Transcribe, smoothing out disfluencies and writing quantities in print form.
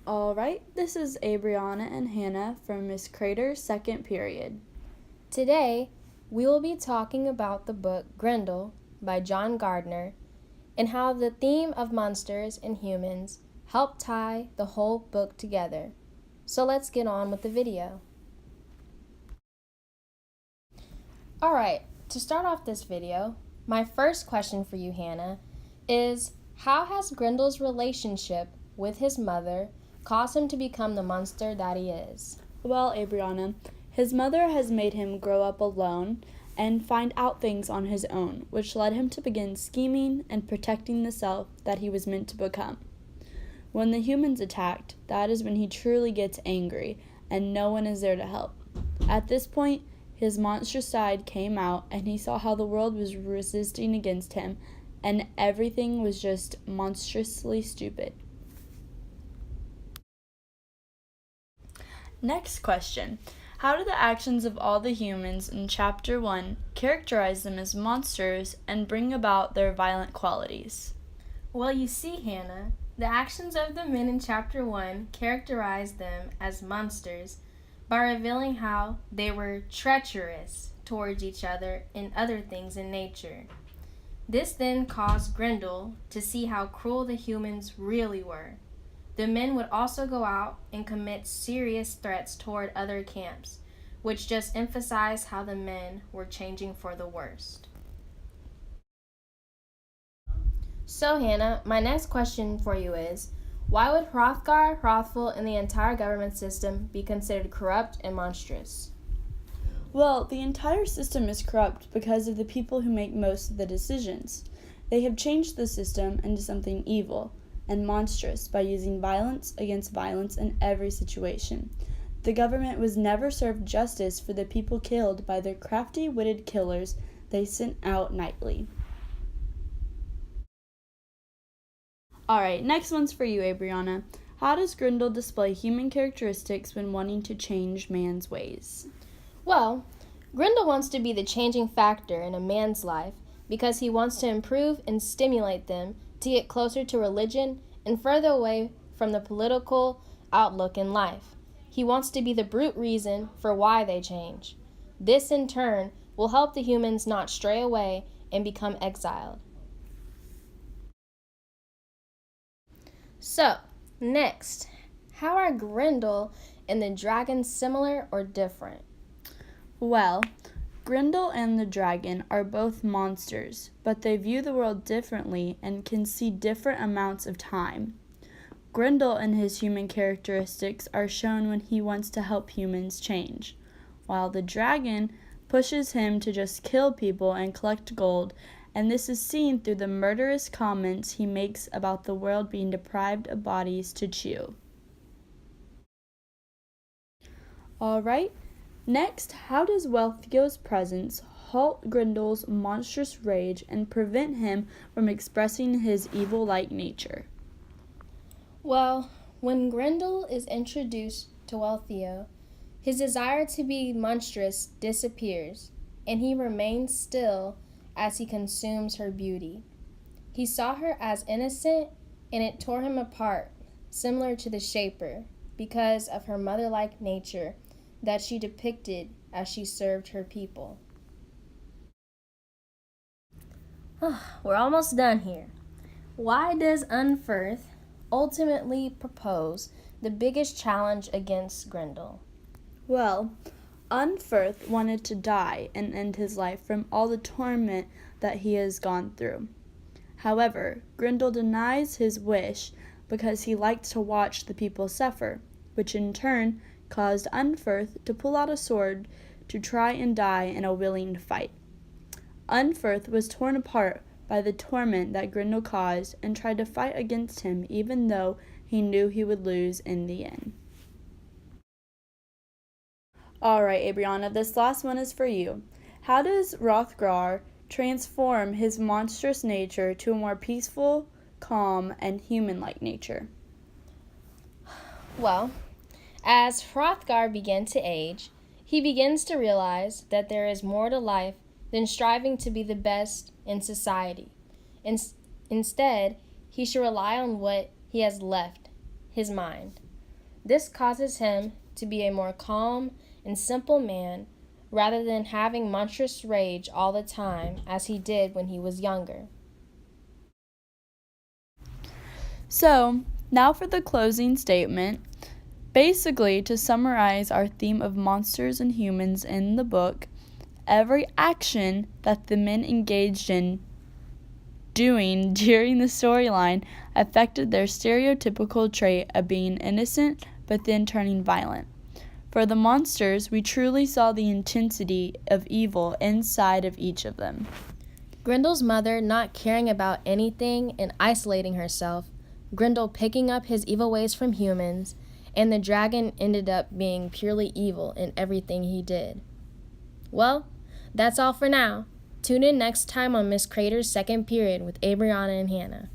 Alright, this is Abriana and Hannah from Miss Crater's second period. Today, we will be talking about the book Grendel by John Gardner and how the theme of monsters and humans help tie the whole book together. So let's get on with the video. Alright, to start off this video, my first question for you, Hannah, is how has Grendel's relationship with his mother caused him to become the monster that he is? Well, Abriana, his mother has made him grow up alone and find out things on his own, which led him to begin scheming and protecting the self that he was meant to become. When the humans attacked, that is when he truly gets angry, and no one is there to help. At this point, his monstrous side came out, and he saw how the world was resisting against him, and everything was just monstrously stupid. Next question. How do the actions of all the humans in Chapter 1 characterize them as monsters and bring about their violent qualities? Well, you see, Hannah, the actions of the men in Chapter 1 characterize them as monsters by revealing how they were treacherous towards each other and other things in nature. This then caused Grendel to see how cruel the humans really were. The men would also go out and commit serious threats toward other camps, which just emphasized how the men were changing for the worst. So, Hannah, my next question for you is, why would Hrothgar, Hrothful, and the entire government system be considered corrupt and monstrous? Well, the entire system is corrupt because of the people who make most of the decisions. They have changed the system into something evil and monstrous by using violence against violence in every situation. The government was never served justice for the people killed by their crafty-witted killers they sent out nightly. Alright, next one's for you, Abriana. How does Grendel display human characteristics when wanting to change man's ways? Well, Grendel wants to be the changing factor in a man's life because he wants to improve and stimulate them to get closer to religion and further away from the political outlook in life. He wants to be the brute reason for why they change. This, in turn, will help the humans not stray away and become exiled. So, next, how are Grendel and the dragon similar or different? Well, Grendel and the dragon are both monsters, but they view the world differently and can see different amounts of time. Grendel and his human characteristics are shown when he wants to help humans change, while the dragon pushes him to just kill people and collect gold, and this is seen through the murderous comments he makes about the world being deprived of bodies to chew. Alright, next, how does Wealhtheow's presence halt Grendel's monstrous rage and prevent him from expressing his evil-like nature? Well, when Grendel is introduced to Wealhtheow, his desire to be monstrous disappears, and he remains still as he consumes her beauty. He saw her as innocent, and it tore him apart, similar to the Shaper, because of her mother-like nature that she depicted as she served her people. We're almost done here. Why does Unferth ultimately propose the biggest challenge against Grendel? Well, Unferth wanted to die and end his life from all the torment that he has gone through. However, Grendel denies his wish because he liked to watch the people suffer, which in turn caused Unferth to pull out a sword to try and die in a willing fight. Unferth was torn apart by the torment that Grendel caused and tried to fight against him even though he knew he would lose in the end. Alright, Abriana, this last one is for you. How does Hrothgar transform his monstrous nature to a more peaceful, calm, and human-like nature? Well, as Hrothgar began to age, he begins to realize that there is more to life than striving to be the best in society. Instead, he should rely on what he has left, his mind. This causes him to be a more calm and simple man rather than having monstrous rage all the time as he did when he was younger. So, now for the closing statement. Basically, to summarize our theme of monsters and humans in the book, every action that the men engaged in doing during the storyline affected their stereotypical trait of being innocent but then turning violent. For the monsters, we truly saw the intensity of evil inside of each of them. Grendel's mother not caring about anything and isolating herself, Grendel picking up his evil ways from humans, and the dragon ended up being purely evil in everything he did. Well, that's all for now. Tune in next time on Miss Crater's second period with Abriana and Hannah.